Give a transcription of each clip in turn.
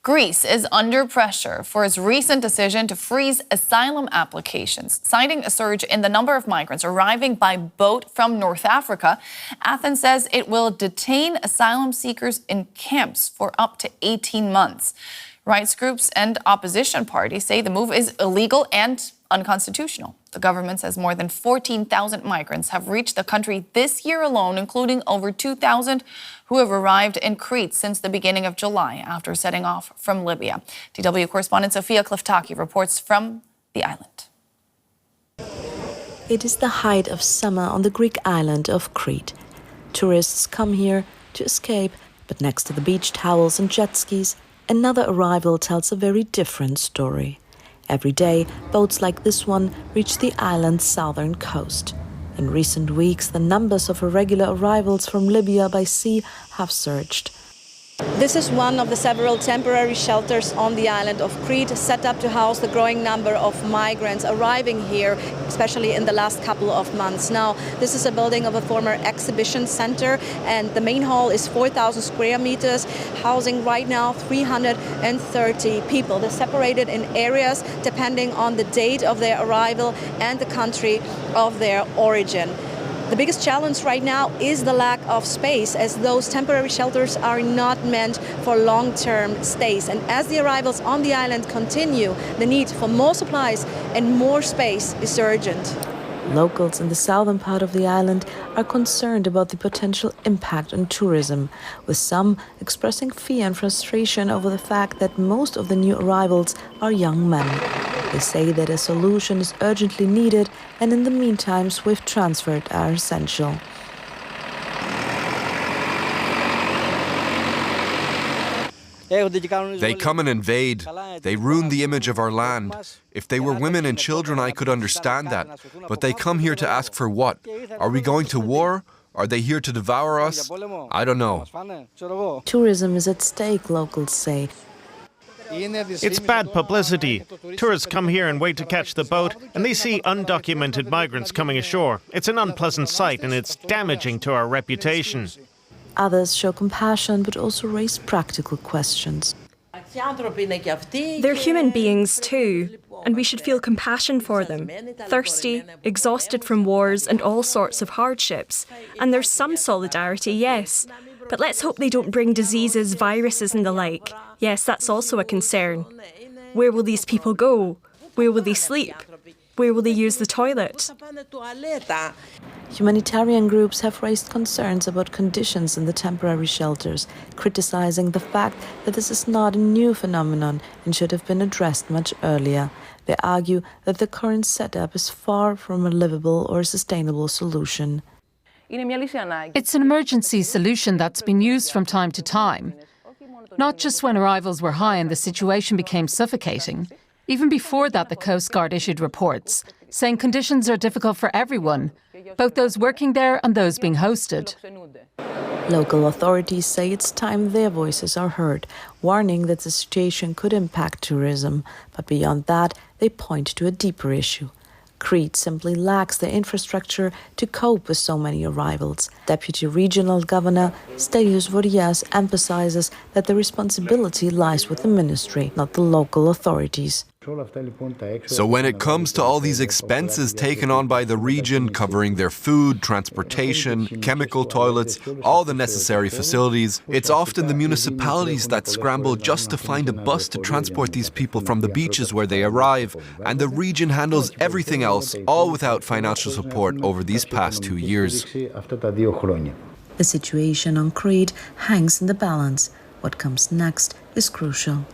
Greece is under pressure for its recent decision to freeze asylum applications, citing a surge in the number of migrants arriving by boat from North Africa. Athens says it will detain asylum seekers in camps for up to 18 months. Rights groups and opposition parties say the move is illegal and unconstitutional. The government says more than 14,000 migrants have reached the country this year alone, including over 2,000 who have arrived in Crete since the beginning of July after setting off from Libya. DW correspondent Sofia Kliftaki reports from the island. It is the height of summer on the Greek island of Crete. Tourists come here to escape, but next to the beach towels and jet skis, another arrival tells a very different story. Every day, boats like this one reach the island's southern coast. In recent weeks, the numbers of irregular arrivals from Libya by sea have surged. This is one of the several temporary shelters on the island of Crete, set up to house the growing number of migrants arriving here, especially in the last couple of months. Now, this is a building of a former exhibition center, and the main hall is 4,000 square meters, housing right now 330 people. They're separated in areas depending on the date of their arrival and the country of their origin. The biggest challenge right now is the lack of space, as those temporary shelters are not meant for long-term stays. And as the arrivals on the island continue, the need for more supplies and more space is urgent. Locals in the southern part of the island are concerned about the potential impact on tourism, with some expressing fear and frustration over the fact that most of the new arrivals are young men. They say that a solution is urgently needed, and in the meantime, swift transfers are essential. They come and invade. They ruin the image of our land. If they were women and children, I could understand that. But they come here to ask for what? Are we going to war? Are they here to devour us? I don't know. Tourism is at stake, locals say. It's bad publicity. Tourists come here and wait to catch the boat, and they see undocumented migrants coming ashore. It's an unpleasant sight, and it's damaging to our reputation. Others show compassion, but also raise practical questions. They're human beings too, and we should feel compassion for them. Thirsty, exhausted from wars and all sorts of hardships. And there's some solidarity, yes. But let's hope they don't bring diseases, viruses and the like. Yes, that's also a concern. Where will these people go? Where will they sleep? Where will they use the toilet? Humanitarian groups have raised concerns about conditions in the temporary shelters, criticizing the fact that this is not a new phenomenon and should have been addressed much earlier. They argue that the current setup is far from a livable or sustainable solution. It's an emergency solution that's been used from time to time. Not just when arrivals were high and the situation became suffocating. Even before that, the Coast Guard issued reports saying conditions are difficult for everyone, both those working there and those being hosted. Local authorities say it's time their voices are heard, warning that the situation could impact tourism. But beyond that, they point to a deeper issue. Crete simply lacks the infrastructure to cope with so many arrivals. Deputy Regional Governor Stelios Vorias emphasizes that the responsibility lies with the ministry, not the local authorities. So when it comes to all these expenses taken on by the region, covering their food, transportation, chemical toilets, all the necessary facilities, it's often the municipalities that scramble just to find a bus to transport these people from the beaches where they arrive, and the region handles everything else, all without financial support over these past 2 years. The situation on Crete hangs in the balance. What comes next is crucial.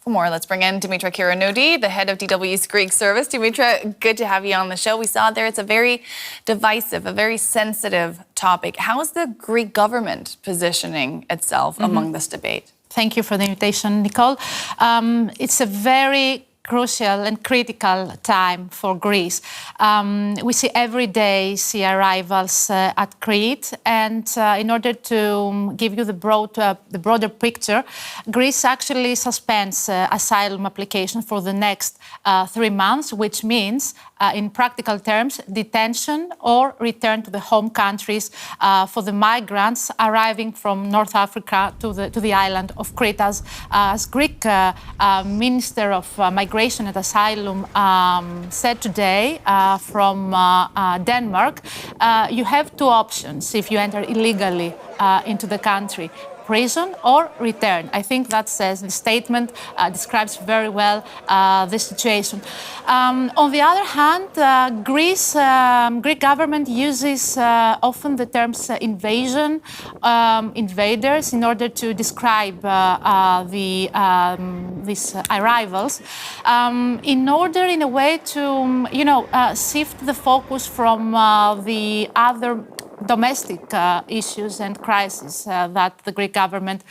For more, let's bring in Dimitra Kyranoudi, the head of DW's Greek service. Dimitra, good to have you on the show. We saw there it's a very divisive, a very sensitive topic. How is the Greek government positioning itself among this debate? Thank you for the invitation, Nicole. It's a very crucial and critical time for Greece. We see every day arrivals at Crete, and in order to give you the broader picture, Greece actually suspends asylum application for the next 3 months, which means, in practical terms, detention or return to the home countries for the migrants arriving from North Africa to the island of Crete. As Greek Minister of Migration and Asylum said today from Denmark, you have 2 options if you enter illegally into the country: prison or return. I think that says the statement describes very well the situation. On the other hand, Greek government uses often the terms invasion, invaders, in order to describe these arrivals, in order, in a way, to shift the focus from the other domestic issues and crises that the Greek government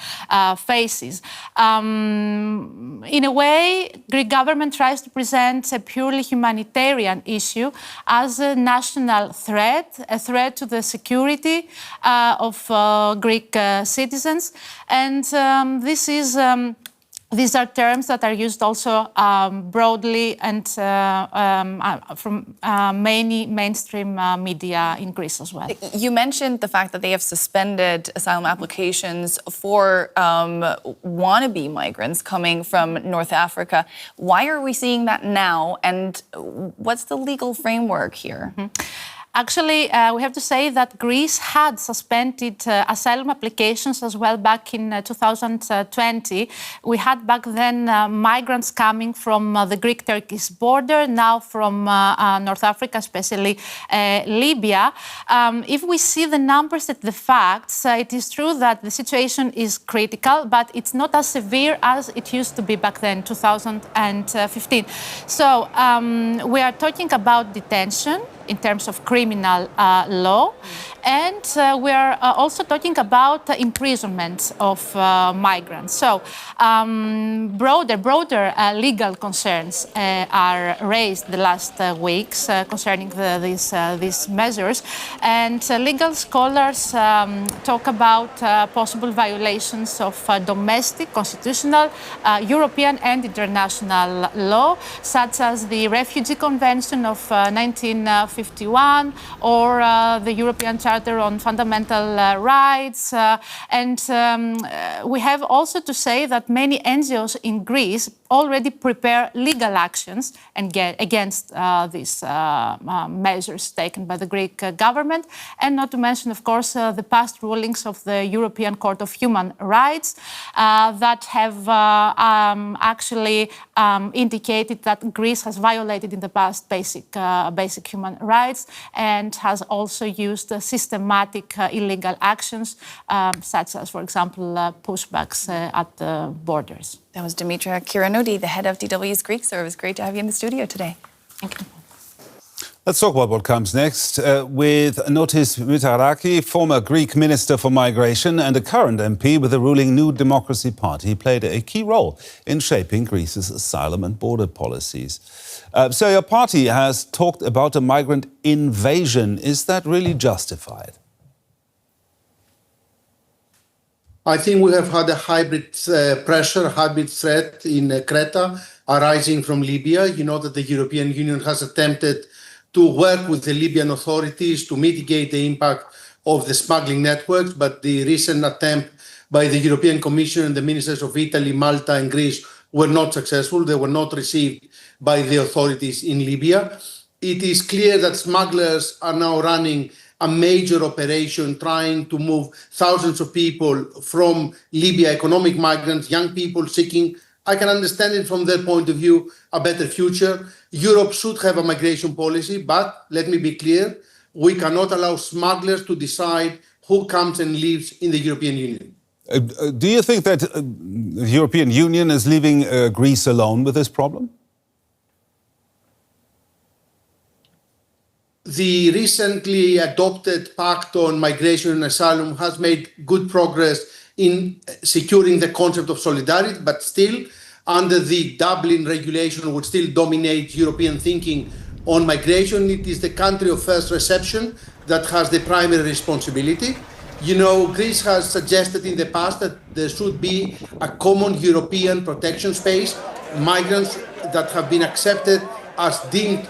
faces. In a way, Greek government tries to present a purely humanitarian issue as a national threat, a threat to the security of Greek citizens, and these are terms that are used also broadly and from many mainstream media in Greece as well. You mentioned the fact that they have suspended asylum applications for wannabe migrants coming from North Africa. Why are we seeing that now, and what's the legal framework here? Mm-hmm. Actually, we have to say that Greece had suspended asylum applications as well back in 2020. We had back then migrants coming from the Greek-Turkish border, now from North Africa, especially Libya. If we see the numbers and the facts, it is true that the situation is critical, but it's not as severe as it used to be back then, 2015. So we are talking about detention in terms of criminal law, and we are also talking about imprisonment of migrants. So broader legal concerns are raised the last weeks concerning these measures, and legal scholars talk about possible violations of domestic, constitutional, European and international law, such as the Refugee Convention of 1951 or the European Charter on Fundamental Rights. And we have also to say that many NGOs in Greece already prepare legal actions against these measures taken by the Greek government, and not to mention, of course, the past rulings of the European Court of Human Rights that have actually indicated that Greece has violated in the past basic human rights and has also used systematic illegal actions, such as, for example, pushbacks at the borders. That was Dimitra Kyranoudi, the head of DW's Greek service. Great to have you in the studio today. Thank you. Let's talk about what comes next with Notis Mitarachi, former Greek Minister for Migration and a current MP with the ruling New Democracy Party. He played a key role in shaping Greece's asylum and border policies. So your party has talked about a migrant invasion. Is that really justified? I think we have had a hybrid pressure, hybrid threat in Crete arising from Libya. You know that the European Union has attempted to work with the Libyan authorities to mitigate the impact of the smuggling networks, but the recent attempt by the European Commission and the ministers of Italy, Malta and Greece were not successful. They were not received by the authorities in Libya. It is clear that smugglers are now running a major operation trying to move thousands of people from Libya, economic migrants, young people seeking, I can understand it from their point of view, a better future. Europe should have a migration policy, but let me be clear, we cannot allow smugglers to decide who comes and lives in the European Union. Do you think that the European Union is leaving Greece alone with this problem? The recently adopted Pact on Migration and Asylum has made good progress in securing the concept of solidarity, but still under the Dublin regulation would still dominate European thinking on migration. It is the country of first reception that has the primary responsibility. You know, Greece has suggested in the past that there should be a common European protection space. Migrants that have been accepted as deemed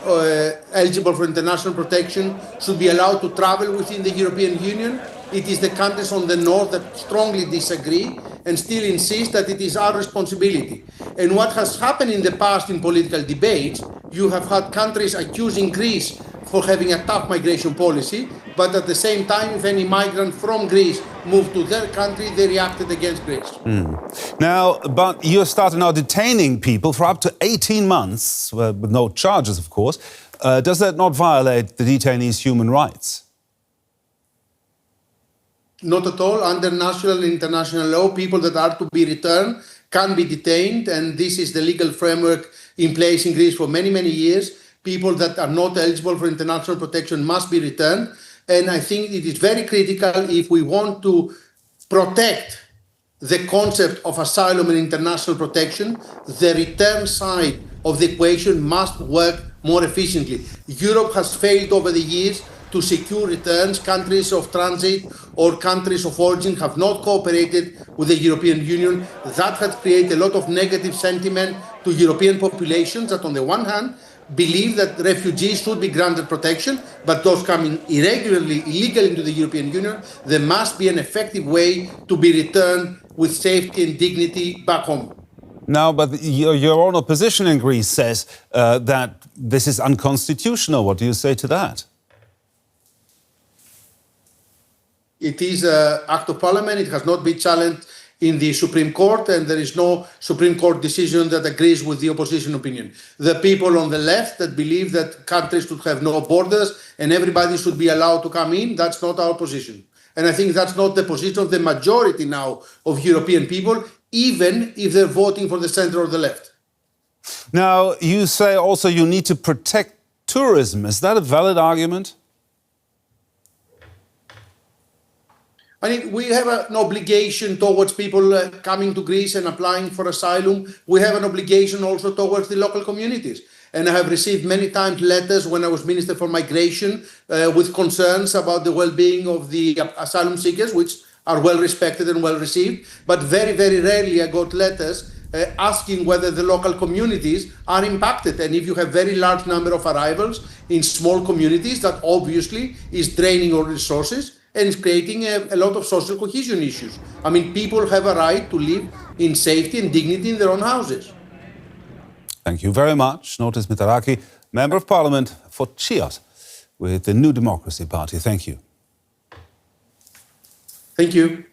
eligible for international protection should be allowed to travel within the European Union. It is the countries on the north that strongly disagree and still insist that it is our responsibility. And what has happened in the past in political debates, you have had countries accusing Greece for having a tough migration policy, but at the same time, if any migrant from Greece moved to their country, they reacted against Greece. Now, but you're starting now detaining people for up to 18 months, with no charges, of course. Does that not violate the detainees' human rights? Not at all. Under national and international law, people that are to be returned can be detained, and this is the legal framework in place in Greece for many, many years. People that are not eligible for international protection must be returned. And I think it is very critical if we want to protect the concept of asylum and international protection, the return side of the equation must work more efficiently. Europe has failed over the years to secure returns. Countries of transit or countries of origin have not cooperated with the European Union. That has created a lot of negative sentiment to European populations that on the one hand believe that refugees should be granted protection, but those coming irregularly, illegally into the European Union, there must be an effective way to be returned with safety and dignity back home. Now, but your own opposition in Greece says that this is unconstitutional. What do you say to that? It is an act of parliament. It has not been challenged in the Supreme Court, and there is no Supreme Court decision that agrees with the opposition opinion. The people on the left that believe that countries should have no borders and everybody should be allowed to come in, that's not our position. And I think that's not the position of the majority now of European people, even if they're voting for the center or the left. Now, you say also you need to protect tourism. Is that a valid argument? I mean, we have an obligation towards people coming to Greece and applying for asylum. We have an obligation also towards the local communities. And I have received many times letters when I was Minister for Migration with concerns about the well-being of the asylum seekers, which are well respected and well received. But very, very rarely I got letters asking whether the local communities are impacted. And if you have very large number of arrivals in small communities, that obviously is draining our resources and it's creating a lot of social cohesion issues. I mean, people have a right to live in safety and dignity in their own houses. Thank you very much. Notis Mitarachi, Member of Parliament for Chios with the New Democracy Party. Thank you. Thank you.